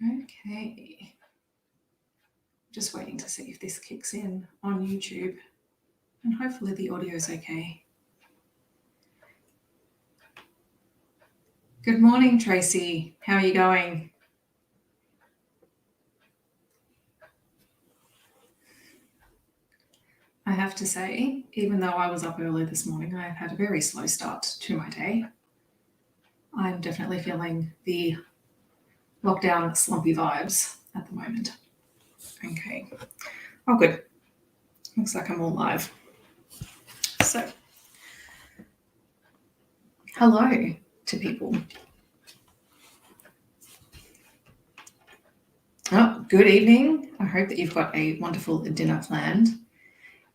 Okay. Just waiting to see if this kicks in on YouTube, and hopefully the audio is okay. Good morning, Tracy. How are you going? I have to say, even though I was up early this morning, I've had a very slow start to my day. I'm definitely feeling the lockdown slumpy vibes at the moment. Okay. Oh, good. Looks like I'm all live. So, hello to people. Oh, good evening. I hope that you've got a wonderful dinner planned.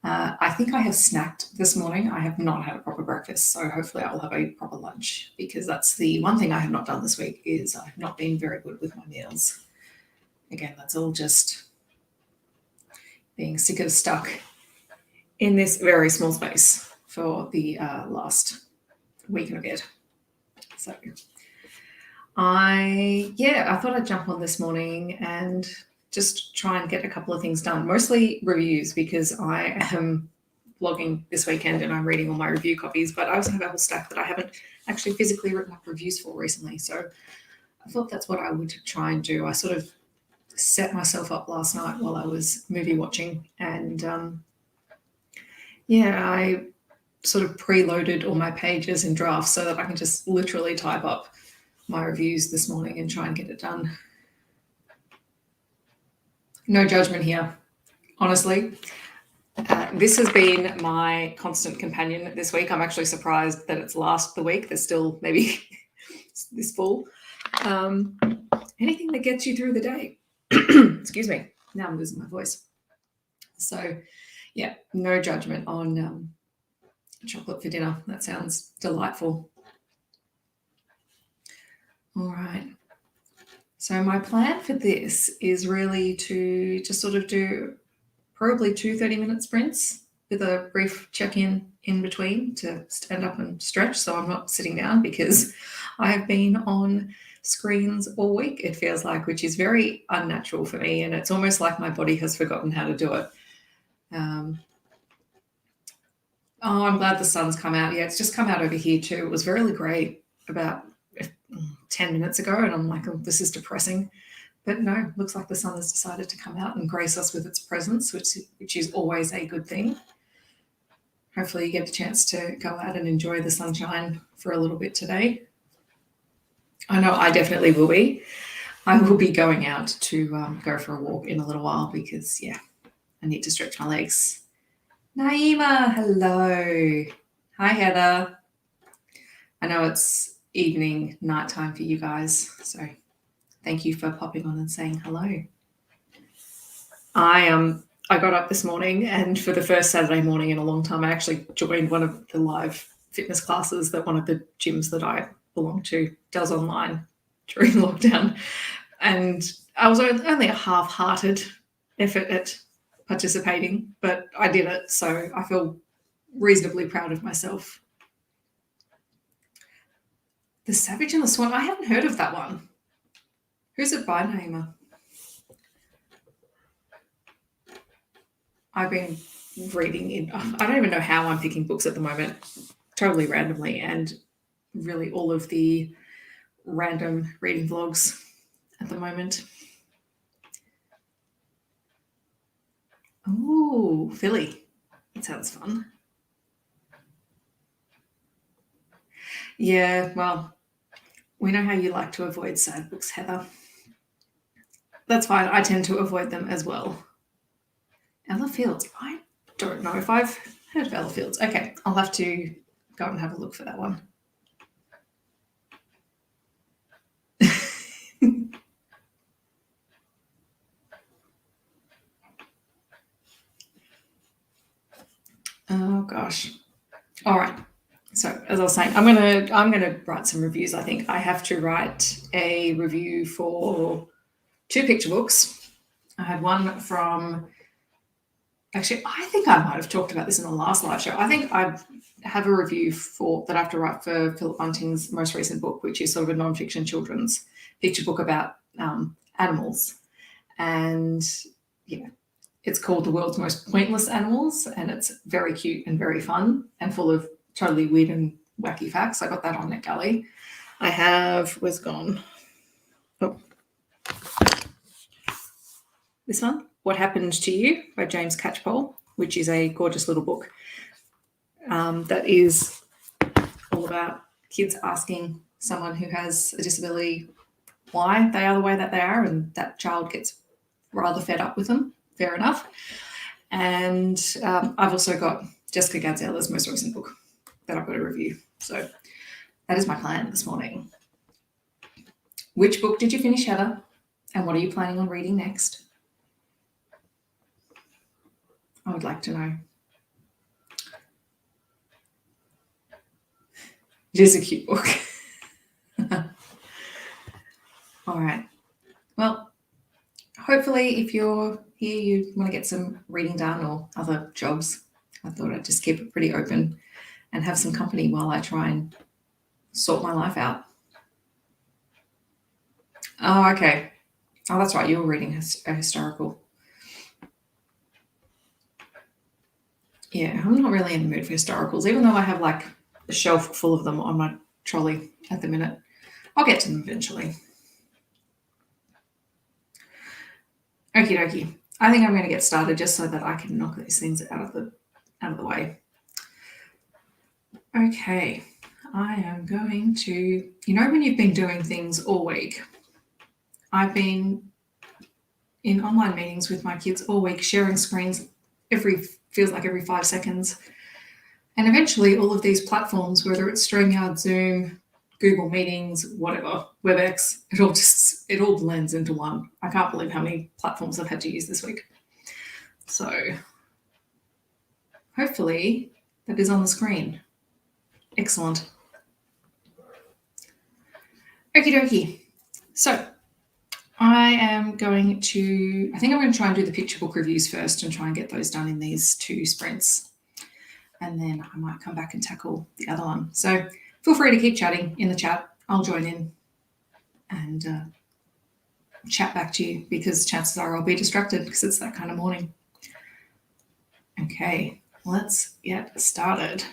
I think I have snacked this morning. I have not had a proper breakfast, so hopefully I will have a proper lunch, because that's the one thing I have not done this week is I've not been very good with my meals. Again, that's all just being sick of stuck in this very small space for the last week and a bit. So I thought I'd jump on this morning and just try and get a couple of things done, mostly reviews, because I am blogging this weekend and I'm reading all my review copies, but I also have a whole stack that I haven't actually physically written up reviews for recently. So I thought that's what I would try and do. I sort of set myself up last night while I was movie watching, and I sort of preloaded all my pages in drafts so that I can just literally type up my reviews this morning and try and get it done. No judgment here, honestly. This has been my constant companion this week. I'm actually surprised that it's the week. There's still maybe this full. Anything that gets you through the day. Excuse me. Now I'm losing my voice. So, yeah, no judgment on chocolate for dinner. That sounds delightful. All right. So my plan for this is really to just sort of do probably 2 30-minute sprints with a brief check-in in between to stand up and stretch, so I'm not sitting down, because I have been on screens all week, it feels like, which is very unnatural for me, and it's almost like my body has forgotten how to do it. I'm glad the sun's come out. Yeah, it's just come out over here too. It was really great about 10 minutes ago, and I'm like, oh, this is depressing. But no, looks like the sun has decided to come out and grace us with its presence, which is always a good thing. Hopefully you get a chance to go out and enjoy the sunshine for a little bit today. I know I definitely will be. I will be going out to go for a walk in a little while, because, I need to stretch my legs. Naima, hello. Hi, Heather. I know it's evening, nighttime for you guys, so thank you for popping on and saying hello. I got up this morning, and for the first Saturday morning in a long time, I actually joined one of the live fitness classes that one of the gyms that I belong to does online during lockdown. And I was only a half-hearted effort at participating, but I did it, so I feel reasonably proud of myself. The Savage and the Swan, I haven't heard of that one. Who's it by, Naima? I've been reading in, I don't even know how I'm picking books at the moment, totally randomly, and really all of the random reading vlogs at the moment. Oh, Philly. That sounds fun. Yeah, well, we know how you like to avoid sad books, Heather. That's fine. I tend to avoid them as well. Ella Fields. I don't know if I've heard of Ella Fields. Okay, I'll have to go and have a look for that one. Oh gosh. All right. So as I was saying, I'm gonna write some reviews. I think I have to write a review for 2 picture books. I had one from, actually, I think I might have talked about this in the last live show. I think I have a review that I have to write for Philip Bunting's most recent book, which is sort of a non-fiction children's picture book about animals. And yeah, it's called The World's Most Pointless Animals, and it's very cute and very fun and full of totally weird and wacky facts. I got that on NetGalley. I have, where's gone? Oh, this one, What Happened to You by James Catchpole, which is a gorgeous little book that is all about kids asking someone who has a disability why they are the way that they are, and that child gets rather fed up with them. Fair enough. And I've also got Jessica Gadzella's most recent book that I've got to review. So that is my plan this morning. Which book did you finish, Heather? And what are you planning on reading next? I would like to know. It is a cute book. All right. Well, hopefully if you're here, you want to get some reading done or other jobs. I thought I'd just keep it pretty open and have some company while I try and sort my life out. Oh, okay. Oh, that's right. You were reading a historical. Yeah, I'm not really in the mood for historicals, even though I have like a shelf full of them on my trolley at the minute. I'll get to them eventually. Okie dokie. I think I'm going to get started just so that I can knock these things out of the way. Okay, I am going to, when you've been doing things all week, I've been in online meetings with my kids all week, sharing screens feels like every 5 seconds. And eventually all of these platforms, whether it's StreamYard, Zoom, Google Meetings, whatever, WebEx, it all blends into one. I can't believe how many platforms I've had to use this week. So hopefully that is on the screen. Excellent. Okie dokie. So I think I'm going to try and do the picture book reviews first and try and get those done in these 2 sprints. And then I might come back and tackle the other one. So feel free to keep chatting in the chat. I'll join in and chat back to you because chances are I'll be distracted because it's that kind of morning. Okay, let's get started.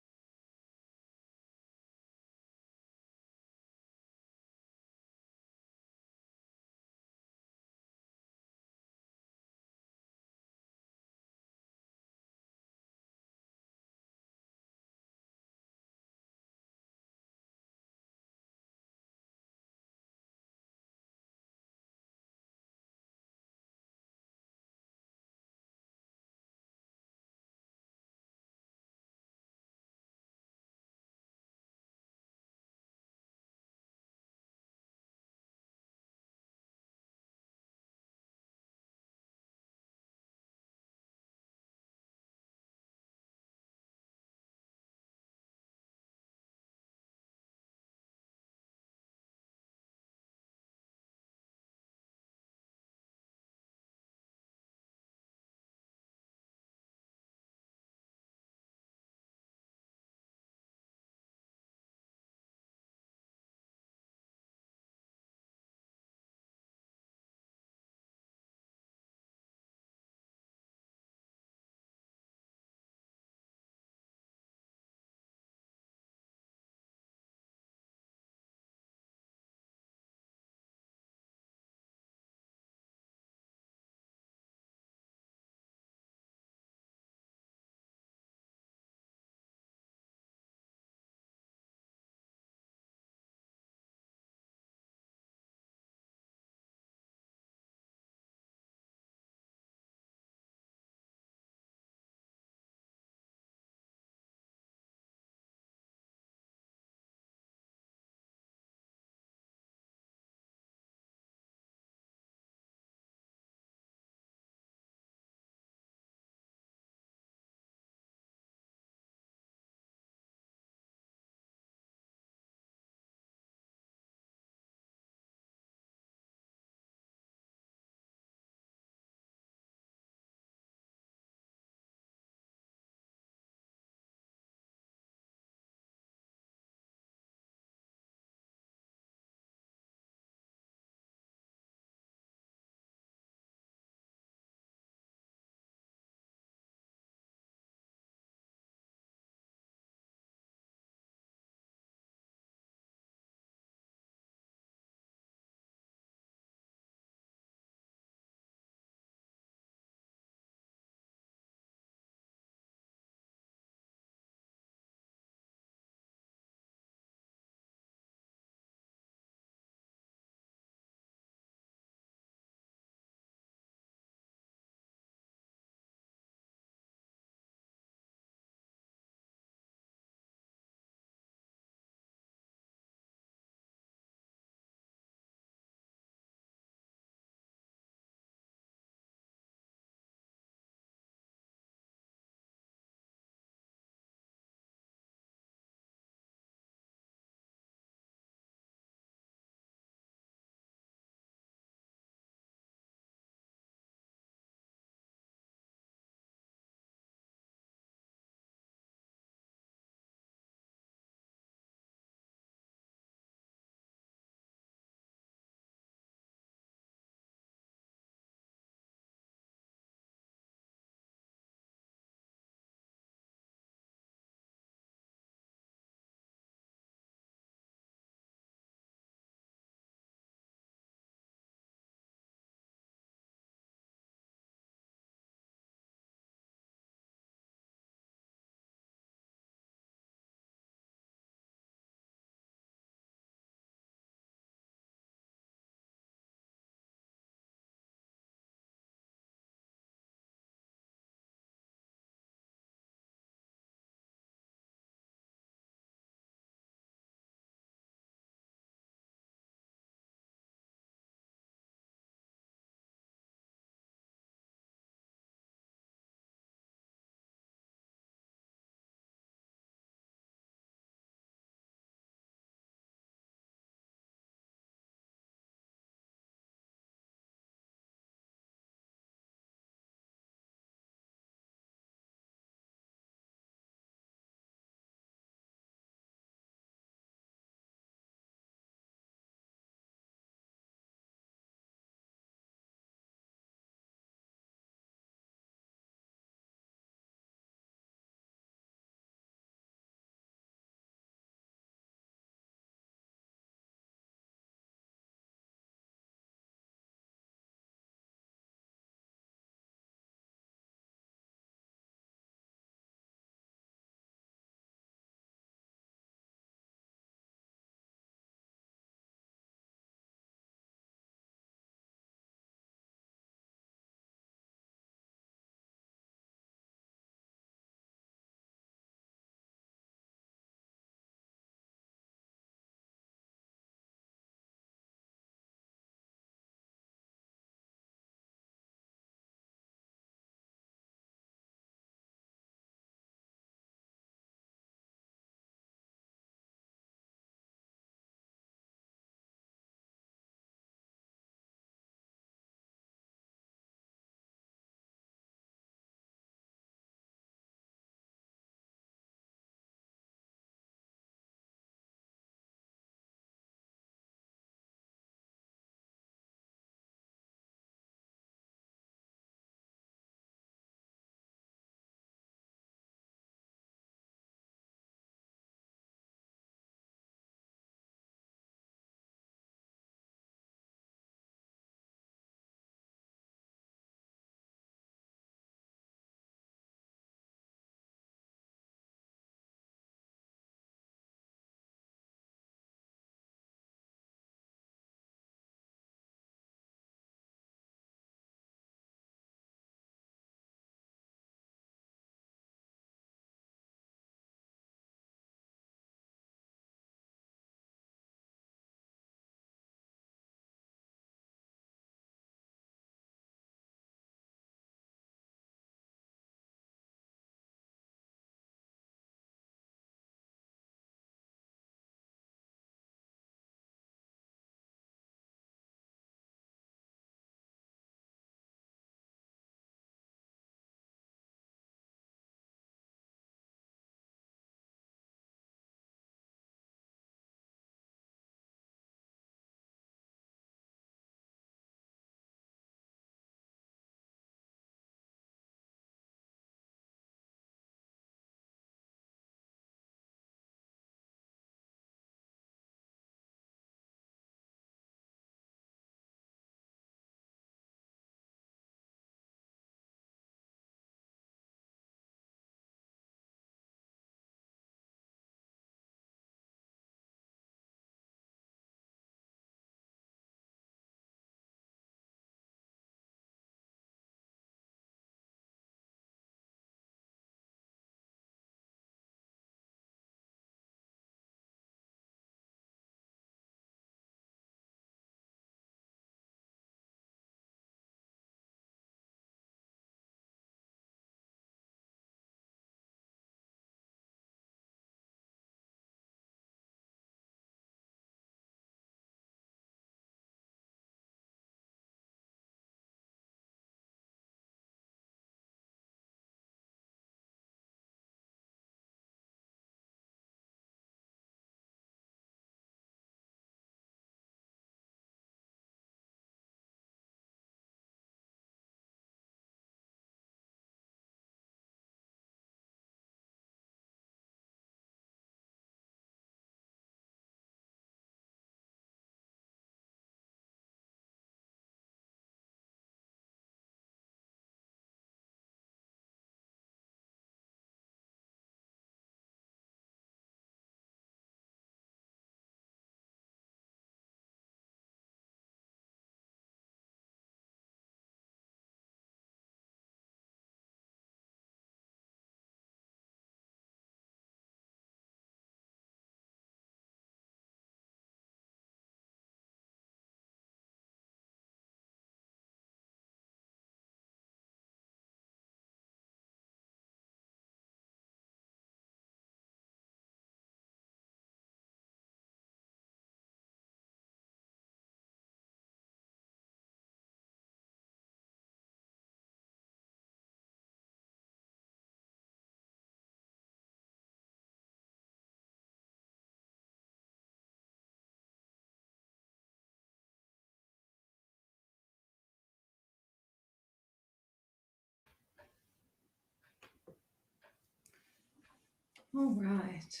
All right.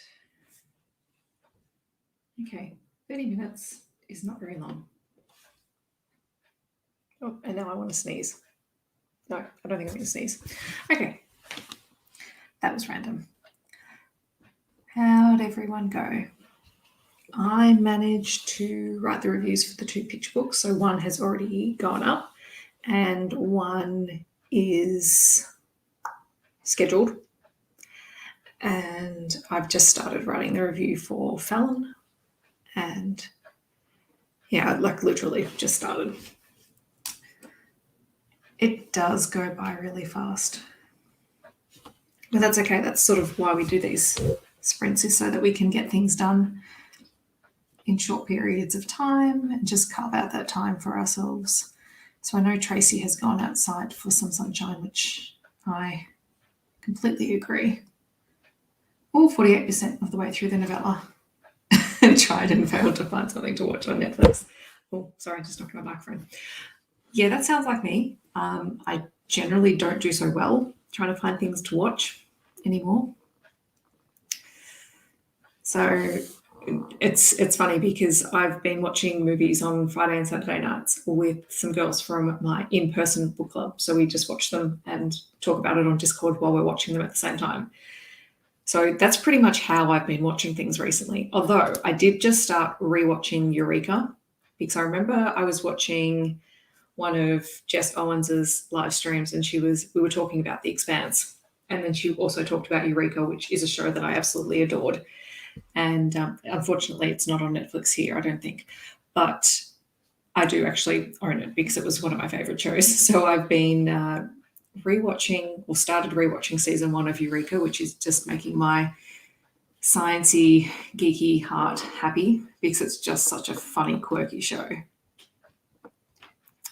Okay, 30 minutes is not very long. Oh, and now I want to sneeze. No, I don't think I'm going to sneeze. Okay, that was random. How'd everyone go? I managed to write the reviews for the 2 picture books. So one has already gone up and one is scheduled. And I've just started writing the review for Fallon. And yeah, like literally just started. It does go by really fast. But that's okay. That's sort of why we do these sprints, is so that we can get things done in short periods of time and just carve out that time for ourselves. So I know Tracy has gone outside for some sunshine, which I completely agree. Oh, 48% of the way through the novella. And tried and failed to find something to watch on Netflix. Oh, sorry, just knocked my microphone. Yeah, that sounds like me. I generally don't do so well trying to find things to watch anymore. So it's funny because I've been watching movies on Friday and Saturday nights with some girls from my in-person book club. So we just watch them and talk about it on Discord while we're watching them at the same time. So that's pretty much how I've been watching things recently. Although I did just start rewatching Eureka, because I remember I was watching one of Jess Owens's live streams and we were talking about The Expanse. And then she also talked about Eureka, which is a show that I absolutely adored. And unfortunately, it's not on Netflix here, I don't think. But I do actually own it because it was one of my favorite shows. So I've been started rewatching season 1 of Eureka, which is just making my sciencey, geeky heart happy because it's just such a funny, quirky show.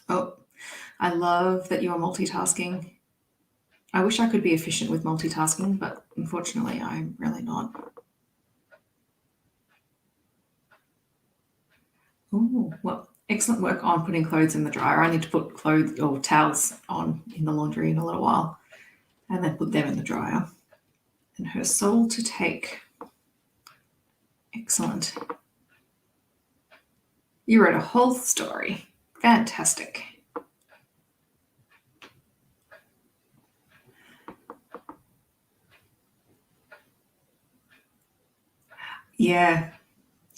Oh, I love that you are multitasking. I wish I could be efficient with multitasking, but unfortunately, I'm really not. Oh, well, excellent work on putting clothes in the dryer. I need to put clothes or towels on in the laundry in a little while and then put them in the dryer. And her soul to take. Excellent. You wrote a whole story. Fantastic. Yeah,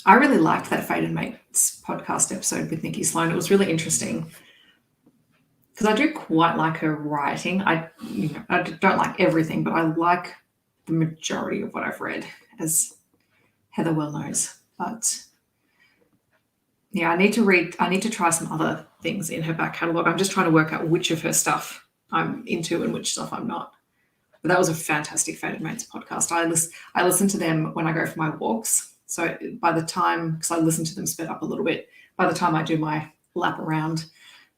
I really liked that Fated Mates podcast episode with Nikki Sloan. It was really interesting because I do quite like her writing. I don't like everything, but I like the majority of what I've read, as Heather well knows. But yeah, I need to try some other things in her back catalogue. I'm just trying to work out which of her stuff I'm into and which stuff I'm not. But that was a fantastic Fated Mates podcast. I listen to them when I go for my walks. So by the time, because I listen to them sped up a little bit, by the time I do my lap around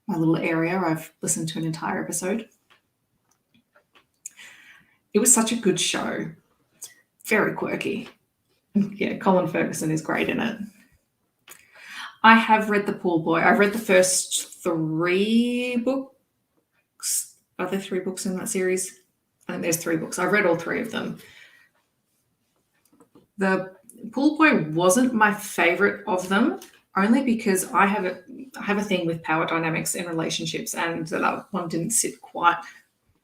my little area, I've listened to an entire episode. It was such a good show. It's very quirky. Yeah, Colin Ferguson is great in it. I have read The Pool Boy. I've read the first 3 books. Are there 3 books in that series? I think there's 3 books. I've read all 3 of them. The Pool Boy wasn't my favorite of them, only because I have a thing with power dynamics in relationships, and that one didn't sit quite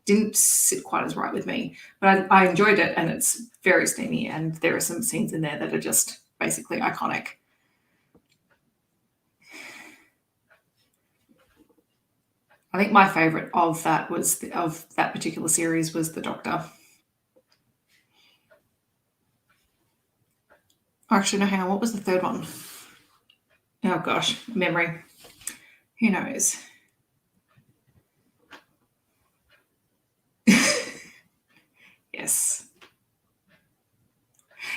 as right with me. But I enjoyed it, and it's very steamy, and there are some scenes in there that are just basically iconic. I think my favorite of that particular series was The Doctor. Actually, no, hang on. What was the third one? Oh gosh, memory. Who knows? Yes.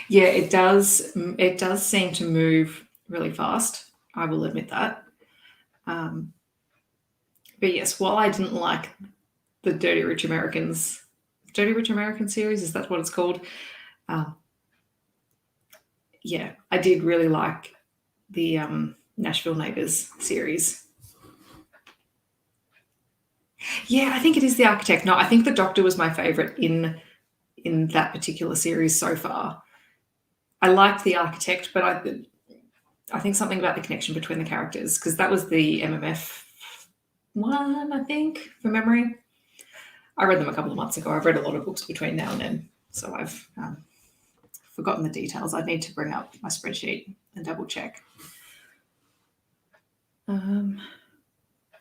Yeah, it does. It does seem to move really fast. I will admit that. But yes, while I didn't like the Dirty Rich American series, is that what it's called? Yeah, I did really like the Nashville Neighbors series. Yeah, I think it is The Architect. No, I think The Doctor was my favorite in in that particular series so far. I liked The Architect, but I think something about the connection between the characters, because that was the MMF one, I think, from memory. I read them a couple of months ago. I've read a lot of books between now and then, so I've forgotten the details. I need to bring up my spreadsheet and double check. And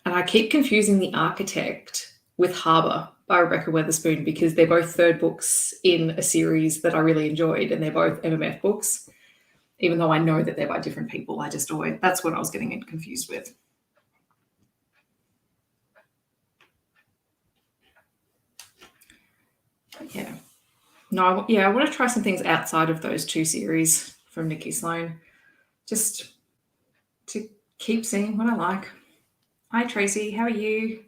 I keep confusing The Architect with Harbour by Rebecca Weatherspoon, because they're both third books in a series that I really enjoyed, and they're both MMF books, even though I know that they're by different people. That's what I was getting confused with. Yeah. No, I want to try some things outside of those two series from Nikki Sloan, just to keep seeing what I like. Hi, Tracy. How are you?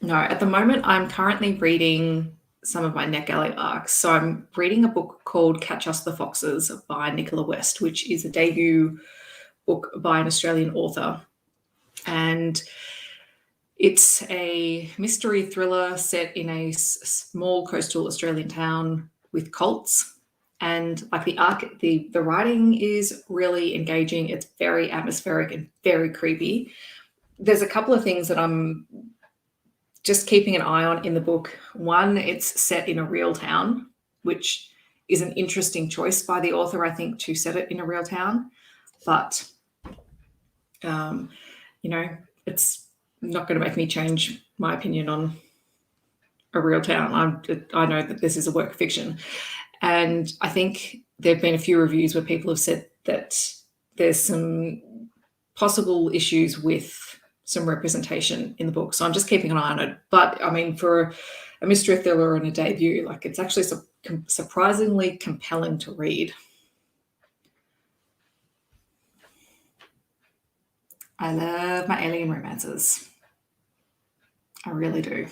No, at the moment, I'm currently reading some of my NetGalley arcs. So I'm reading a book called Catch Us the Foxes by Nicola West, which is a debut book by an Australian author. And it's a mystery thriller set in a small coastal Australian town with cults. And like the writing is really engaging. It's very atmospheric and very creepy. There's a couple of things that I'm just keeping an eye on in the book. One, it's set in a real town, which is an interesting choice by the author, I think, to set it in a real town. But, it's not going to make me change my opinion on a real town. I know that this is a work of fiction. And I think there have been a few reviews where people have said that there's some possible issues with some representation in the book. So I'm just keeping an eye on it. But I mean, for a mystery thriller and a debut, like, it's actually surprisingly compelling to read. I love my alien romances. I really do.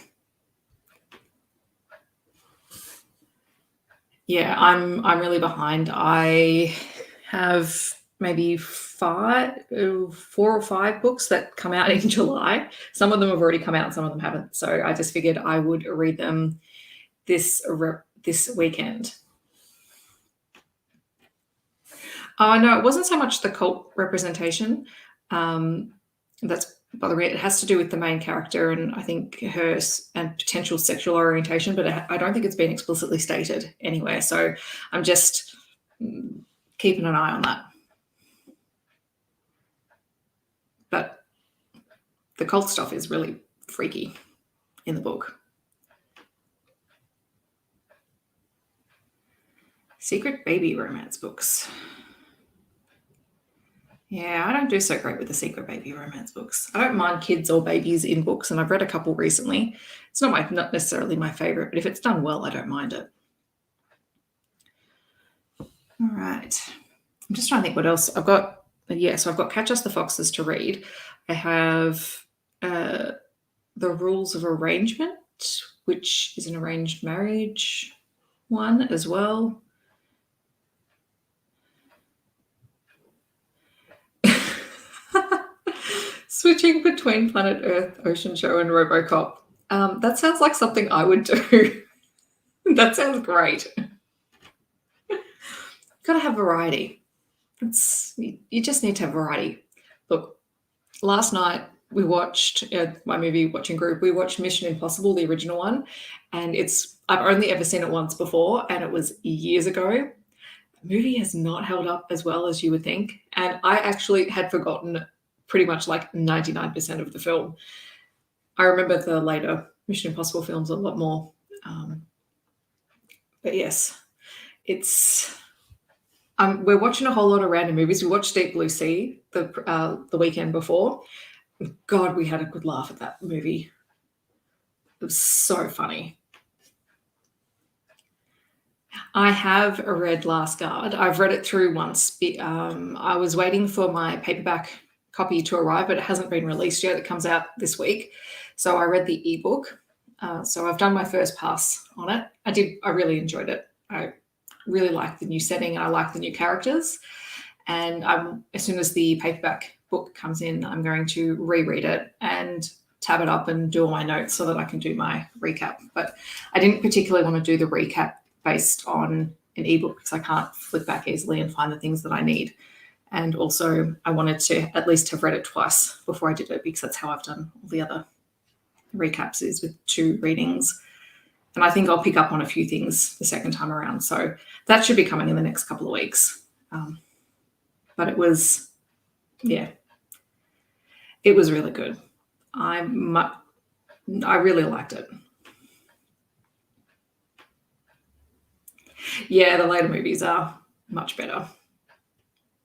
Yeah, I'm really behind. I have maybe 4 or 5 books that come out in July. Some of them have already come out, some of them haven't. So I just figured I would read them this weekend. No, it wasn't so much the cult representation. That's bothering me. It has to do with the main character and I think her and potential sexual orientation, but I don't think it's been explicitly stated anywhere. So I'm just keeping an eye on that. But the cult stuff is really freaky in the book. Secret baby romance books. Yeah, I don't do so great with the secret baby romance books. I don't mind kids or babies in books, and I've read a couple recently. It's not necessarily my favorite, but if it's done well, I don't mind it. All right. I'm just trying to think what else I've got. So I've got Catch Us the Foxes to read. I have The Rules of Arrangement, which is an arranged marriage one as well. Switching between Planet Earth, Ocean Show, and RoboCop. That sounds like something I would do. That sounds great. Gotta have variety. You just need to have variety. Look, last night we watched my movie watching group. We watched Mission Impossible, the original one, and I've only ever seen it once before, and it was years ago. The movie has not held up as well as you would think, and I actually had forgotten pretty much like 99% of the film. I remember the later Mission Impossible films a lot more. But yes, we're watching a whole lot of random movies. We watched Deep Blue Sea the weekend before. God, we had a good laugh at that movie. It was so funny. I have read Last Guard. I've read it through once. I was waiting for my paperback copy to arrive, but it hasn't been released yet. It comes out this week. So I read the ebook. So I've done my first pass on it. I really enjoyed it. I really like the new setting and I like the new characters. And as soon as the paperback book comes in, I'm going to reread it and tab it up and do all my notes so that I can do my recap. But I didn't particularly want to do the recap based on an ebook because I can't flip back easily and find the things that I need. And also, I wanted to at least have read it twice before I did it because that's how I've done all the other recaps, is with 2 readings. And I think I'll pick up on a few things the second time around. So that should be coming in the next couple of weeks. But it was, yeah, it was really good. I really liked it. Yeah, the later movies are much better.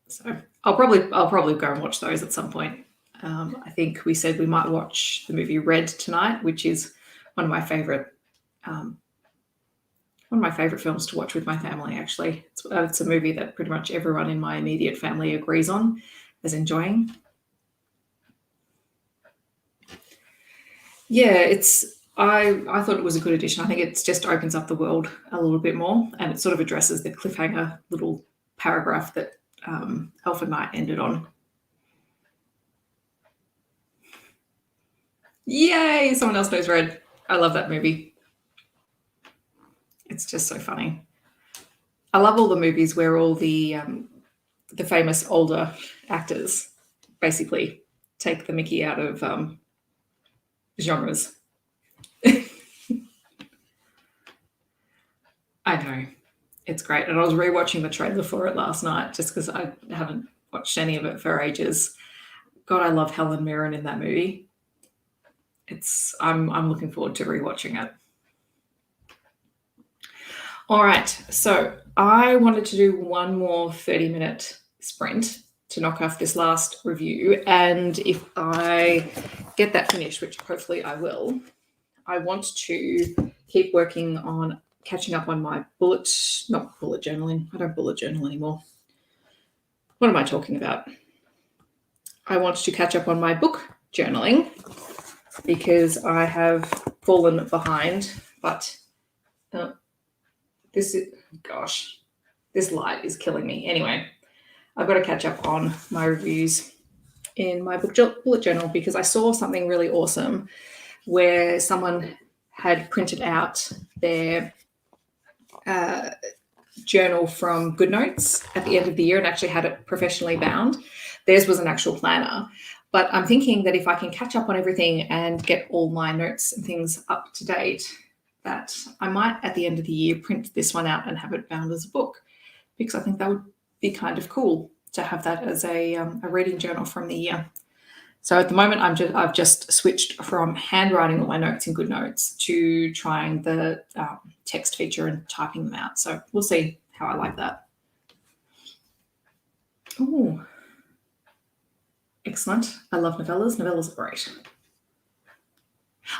So I'll probably go and watch those at some point. I think we said we might watch the movie Red tonight, which is one of my favorite films to watch with my family. Actually, it's a movie that pretty much everyone in my immediate family agrees on as enjoying. Yeah, I thought it was a good addition. I think it just opens up the world a little bit more, and it sort of addresses the cliffhanger little paragraph that Elf and Knight ended on. Yay! Someone else knows Red. I love that movie. It's just so funny. I love all the movies where all the famous older actors basically take the mickey out of genres. I know. It's great. And I was rewatching the trailer for it last night just because I haven't watched any of it for ages. God, I love Helen Mirren in that movie. I'm looking forward to rewatching it. All right. So I wanted to do one more 30-minute sprint to knock off this last review. And if I get that finished, which hopefully I will, I want to keep working on catching up on my not bullet journaling. I don't bullet journal anymore. What am I talking about? I want to catch up on my book journaling because I have fallen behind, but this light is killing me. Anyway, I've got to catch up on my reviews in my book bullet journal because I saw something really awesome where someone had printed out their journal from GoodNotes at the end of the year and actually had it professionally bound. Theirs was an actual planner. But I'm thinking that if I can catch up on everything and get all my notes and things up to date, that I might at the end of the year print this one out and have it bound as a book, because I think that would be kind of cool to have that as a reading journal from the year. So at the moment, I've just switched from handwriting all my notes in GoodNotes to trying the text feature and typing them out. So we'll see how I like that. Oh, excellent. I love novellas. Novellas are great.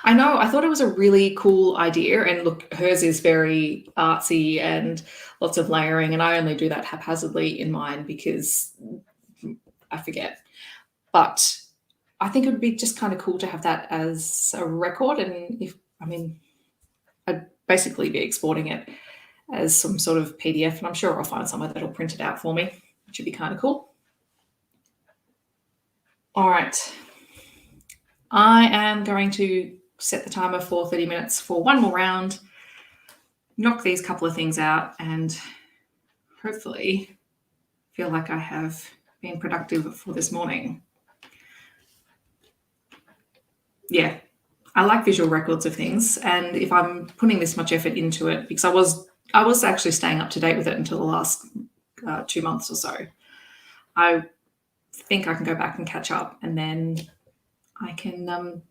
I know. I thought it was a really cool idea. And look, hers is very artsy and lots of layering. And I only do that haphazardly in mine because I forget. But I think it would be just kind of cool to have that as a record. And I'd basically be exporting it as some sort of PDF. And I'm sure I'll find somewhere that'll print it out for me, which would be kind of cool. All right. I am going to set the timer for 30 minutes for one more round, knock these couple of things out, and hopefully feel like I have been productive for this morning. Yeah, I like visual records of things, and if I'm putting this much effort into it, because I was actually staying up to date with it until the last 2 months or so, I think I can go back and catch up, and then I can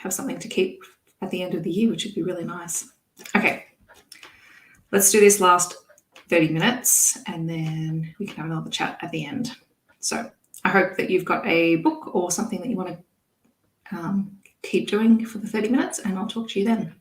have something to keep at the end of the year, which would be really nice. Okay, let's do this last 30 minutes, and then we can have another chat at the end. So I hope that you've got a book or something that you want to keep doing for the 30 minutes, and I'll talk to you then.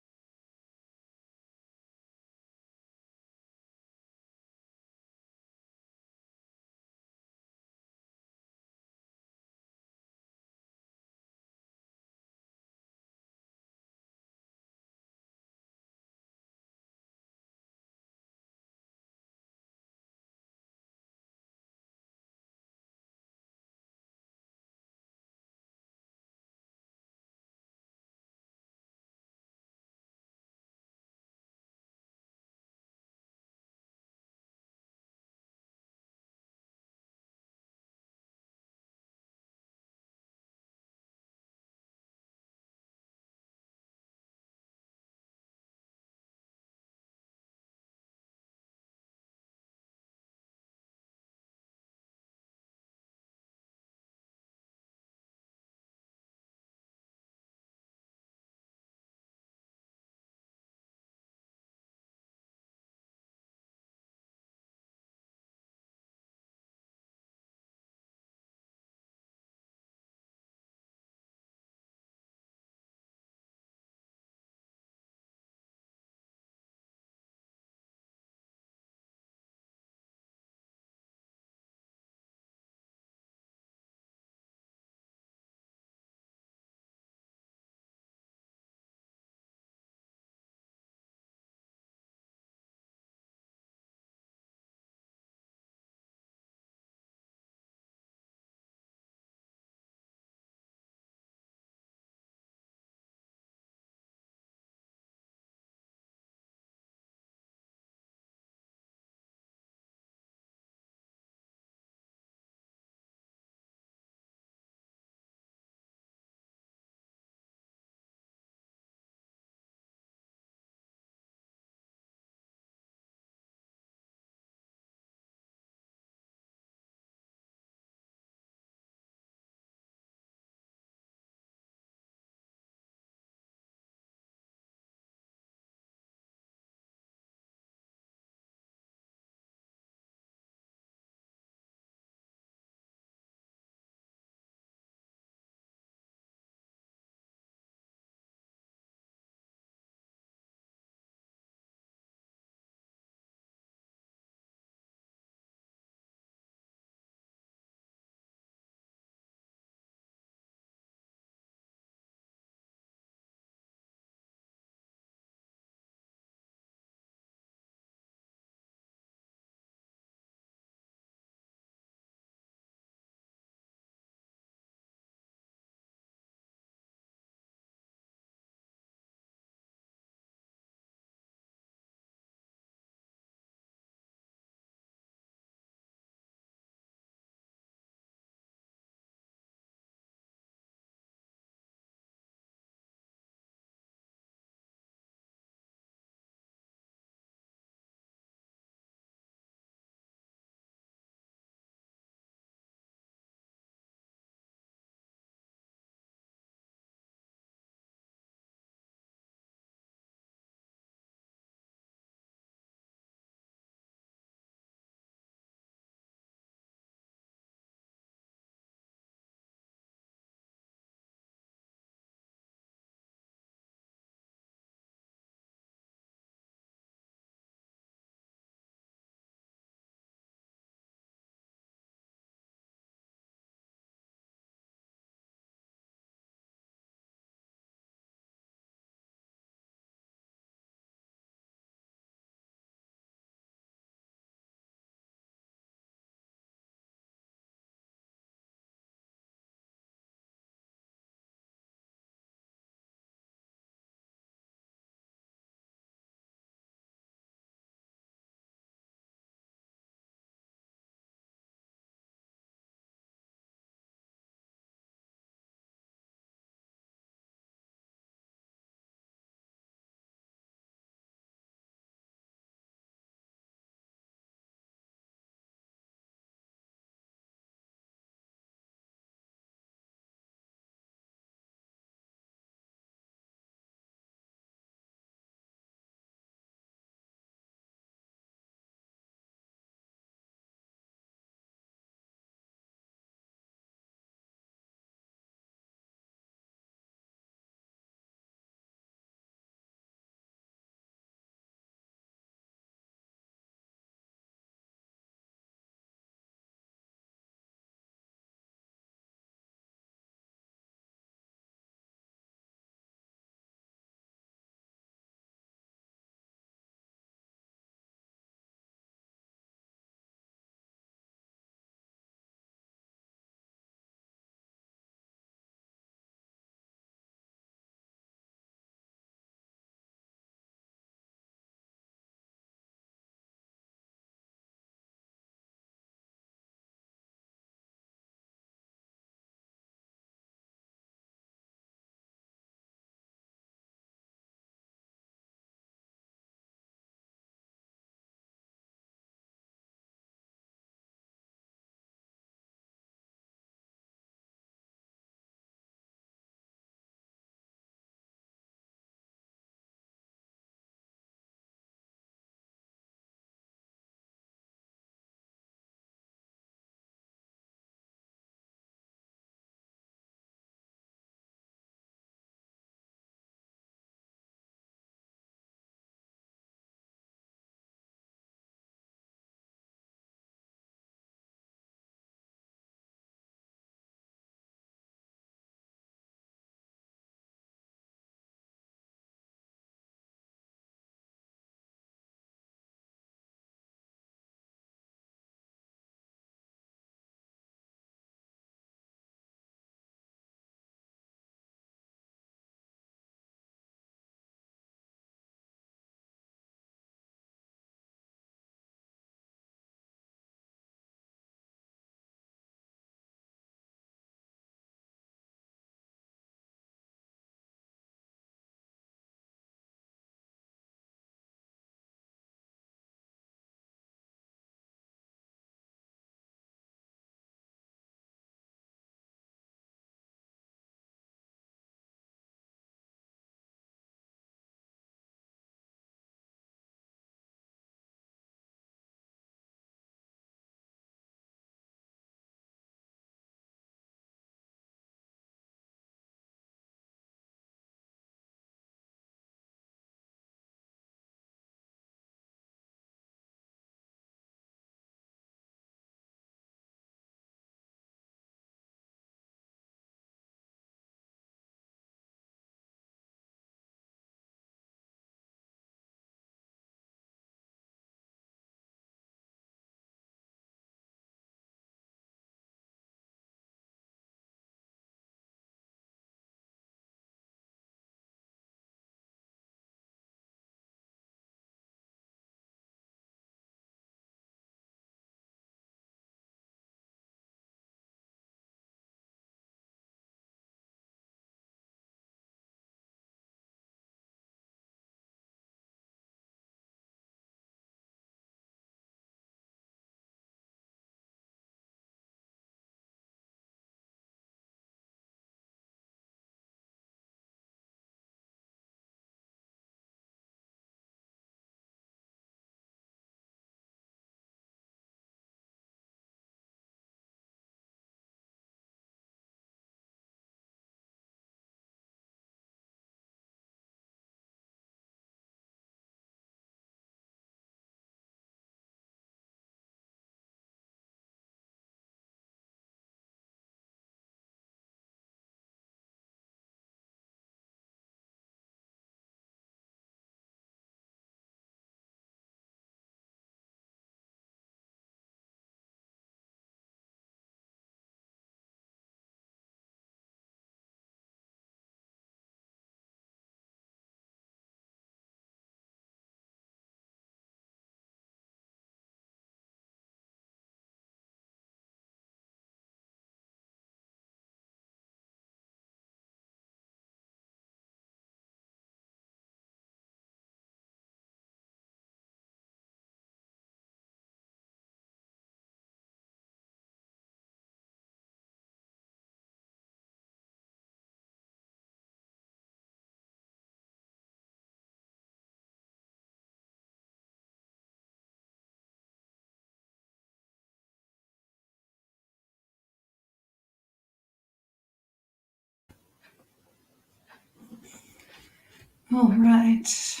All right.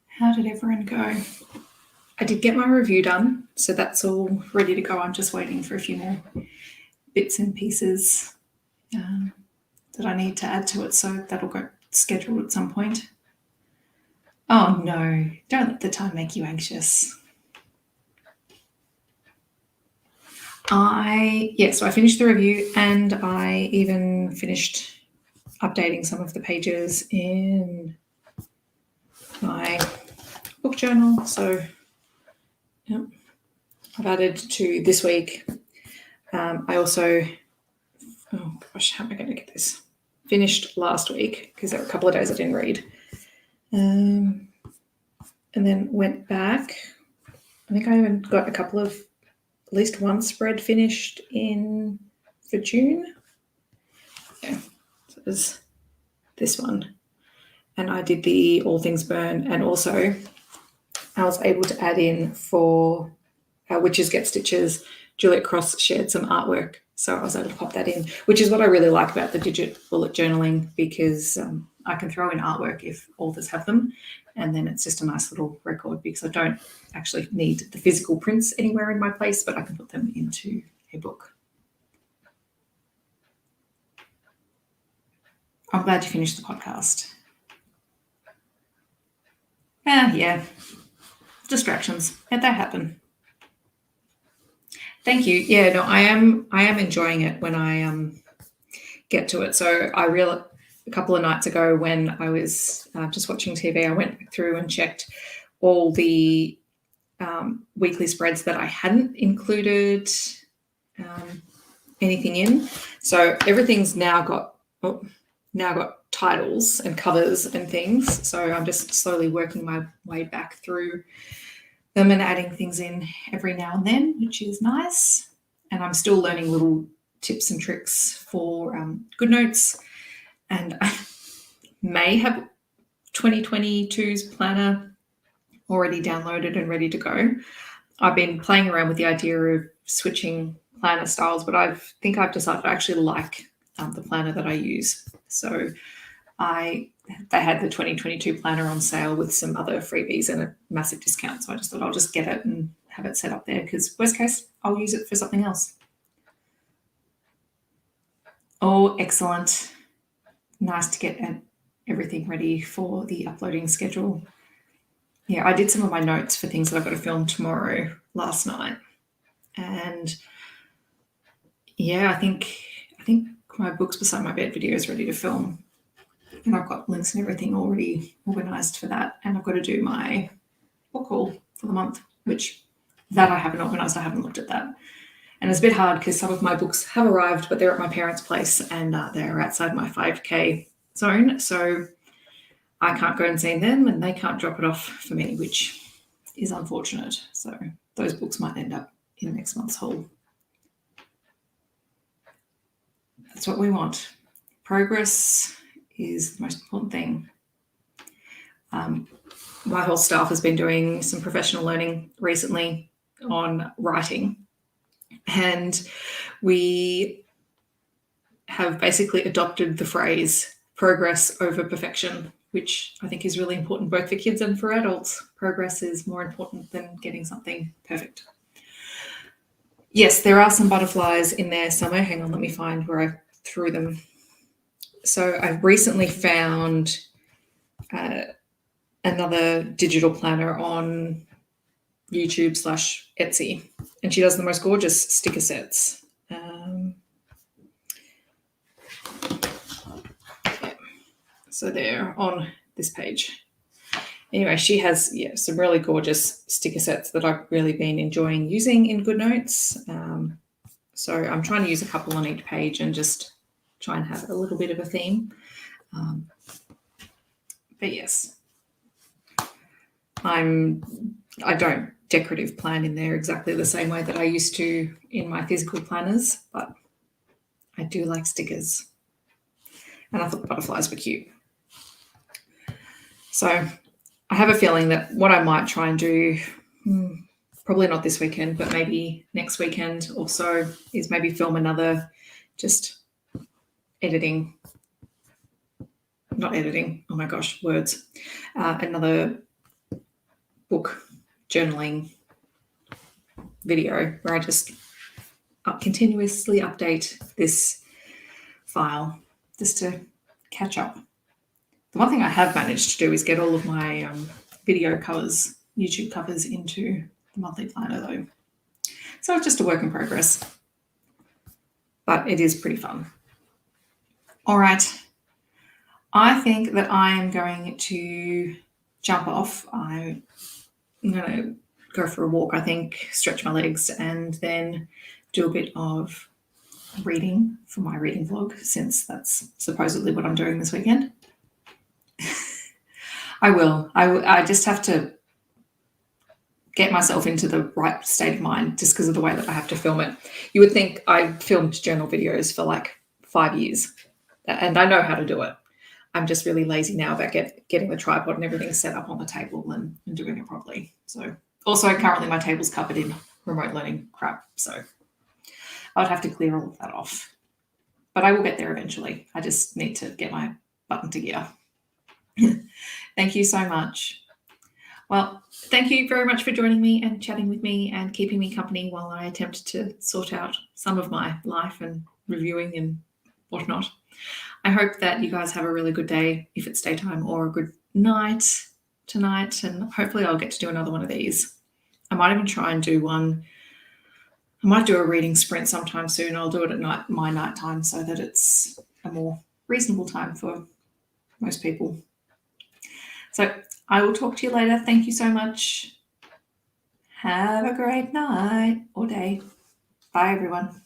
How did everyone go? I did get my review done, so that's all ready to go. I'm just waiting for a few more bits and pieces that I need to add to it, so that'll go scheduled at some point. Oh no, don't let the time make you anxious. So I finished the review and I even finished updating some of the pages in my book journal. So yep, I've added to this week. I also, oh gosh, how am I going to get this finished last week? Because there were a couple of days I didn't read. And then went back. I think I even got a couple of, at least one spread finished for June. Yeah, so it was this one. And I did the All Things Burn, and also I was able to add in for Witches Get Stitches. Juliet Cross shared some artwork, so I was able to pop that in, which is what I really like about the Digit Bullet journaling, because I can throw in artwork if authors have them, and then it's just a nice little record, because I don't actually need the physical prints anywhere in my place, but I can put them into a book. I'm glad you finished the podcast. Yeah. Distractions. They happen. Thank you. Yeah, no, I am enjoying it when I get to it. So a couple of nights ago when I was just watching TV, I went through and checked all the weekly spreads that I hadn't included anything in. So everything's now got titles and covers and things. So I'm just slowly working my way back through them and adding things in every now and then, which is nice. And I'm still learning little tips and tricks for GoodNotes. And I may have 2022's planner already downloaded and ready to go. I've been playing around with the idea of switching planner styles, but I think I've decided I actually like the planner that I use. So they had the 2022 planner on sale with some other freebies and a massive discount. So I just thought I'll just get it and have it set up there, because worst case, I'll use it for something else. Oh, excellent. Nice to get everything ready for the uploading schedule. Yeah, I did some of my notes for things that I've got to film tomorrow last night. And yeah, I think my Books Beside My Bed video is ready to film. And I've got links and everything already organised for that. And I've got to do my book haul for the month, which that I haven't organised. I haven't looked at that. And it's a bit hard because some of my books have arrived, but they're at my parents' place and they're outside my 5K zone. So I can't go and see them and they can't drop it off for me, which is unfortunate. So those books might end up in next month's haul. That's what we want. Progress is the most important thing. My whole staff has been doing some professional learning recently on writing, and we have basically adopted the phrase progress over perfection, which I think is really important both for kids and for adults. Progress is more important than getting something perfect. Yes, there are some butterflies in there somewhere. Hang on, let me find where I threw them. So I've recently found another digital planner on YouTube/Etsy, and she does the most gorgeous sticker sets. So they're on this page. Anyway, she has some really gorgeous sticker sets that I've really been enjoying using in GoodNotes. So I'm trying to use a couple on each page and just try and have a little bit of a theme. But yes, I don't decorative plan in there exactly the same way that I used to in my physical planners, but I do like stickers. And I thought the butterflies were cute. So I have a feeling that what I might try and do, probably not this weekend, but maybe next weekend or so, is maybe film another just editing not editing, oh my gosh, words, another book journaling video where I just continuously update this file just to catch up. The one thing I have managed to do is get all of my video covers, YouTube covers, into the monthly planner though. So it's just a work in progress, but it is pretty fun. All right. I think that I am going to jump off. I'm going to go for a walk, I think, stretch my legs, and then do a bit of reading for my reading vlog, since that's supposedly what I'm doing this weekend. I will. I just have to get myself into the right state of mind just because of the way that I have to film it. You would think I filmed journal videos for like 5 years, and I know how to do it. I'm just really lazy now about getting the tripod and everything set up on the table and doing it properly. So also currently my table's covered in remote learning crap, so I would have to clear all of that off. But I will get there eventually. I just need to get my butt into gear. Thank you so much. Well, thank you very much for joining me and chatting with me and keeping me company while I attempt to sort out some of my life and reviewing and whatnot. I hope that you guys have a really good day, if it's daytime, or a good night tonight, and hopefully I'll get to do another one of these. I might even try and do one. I might do a reading sprint sometime soon. I'll do it at night, my night time, so that it's a more reasonable time for most people. So I will talk to you later. Thank you so much. Have a great night or day. Bye, everyone.